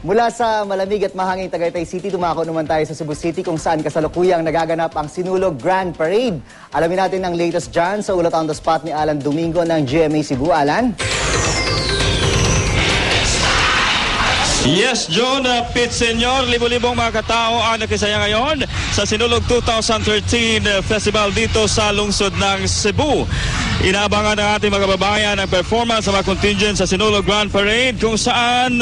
Mula sa malamig at mahanging Tagaytay City, dumako naman tayo sa Cebu City kung saan kasalukuyang nagaganap ang Sinulog Grand Parade. Alamin natin ang latest dyan sa ulat on the spot ni Alan Domingo ng GMA Cebu. Alan? Yes, John, Pete Senyor, libo-libong mga katao ang nakisaya ngayon sa Sinulog 2013 Festival dito sa lungsod ng Cebu. Inaabangan ng ating mga kababayan ang performance sa mga contingent sa Sinulog Grand Parade kung saan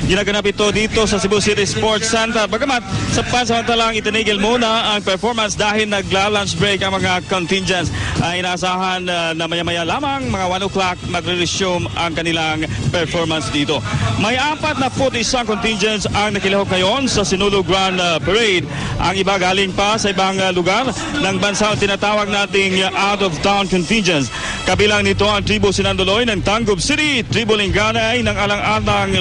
ginaganap ito dito sa Cebu City Sports Center. Bagamat sa pansamantalang itinigil muna ang performance dahil nagla-lunch break ang mga contingents. Inaasahan na maya-maya lamang mga 1 o'clock magre-resume ang kanilang performance dito. May 41 contingents ang nakilahok ngayon sa Sinulog Grand Parade. Ang iba galing pa sa ibang lugar ng bansa ang tinatawag nating out-of-town contingents. Kabilang nito ang Tribo Sinandoloy ng Tangub City, Tribo Linganay ng Alang-Alang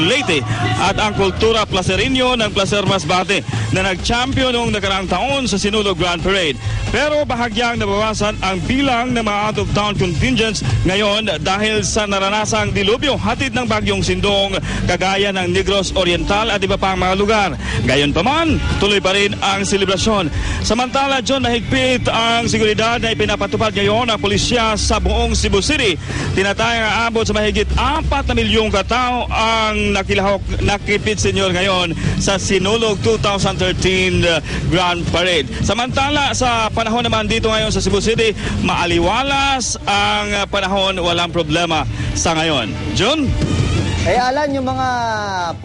Leyte at ang Kultura Placerino ng Placer Masbate na nag-champion noong nakaraang taon sa Sinulog Grand Parade. Pero bahagyang nabawasan ang bilang ng mga out-of-town contingents ngayon dahil sa naranasang dilubyo hatid ng bagyong Sindong kagaya ng Negros Oriental at iba pang mga lugar. Gayon pa man, tuloy pa rin ang selebrasyon. Samantala, John, nahigpit ang seguridad na ipinapatupad ngayon ng pulisya sa buong Cebu City. Tinatayang aabot sa mahigit 4 na milyong katao ang nakipit senyor ngayon sa Sinulog 2013 Grand Parade. Samantala, sa panahon naman dito ngayon sa Cebu City, maaliwalas ang panahon, walang problema sa ngayon. John? Alan, yung mga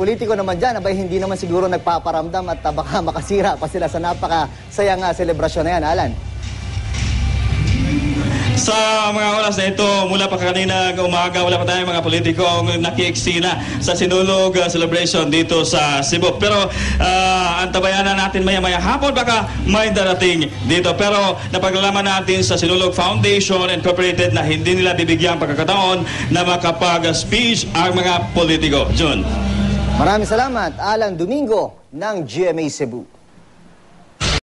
politiko naman dyan, abay hindi naman siguro nagpaparamdam at baka makasira pa sila sa napakasayang selebrasyon na yan, Alan. Sa mga oras na ito, mula pa kanina umaga, wala pa tayong mga politiko ang nakieksina sa Sinulog celebration dito sa Cebu. Pero antabayanan natin maya-maya hapon, baka may darating dito. Pero napaglalaman natin sa Sinulog Foundation Incorporated na hindi nila bibigyan pagkakataon na makapag-speech ang mga politiko. John. Maraming salamat, Alan Domingo ng GMA Cebu.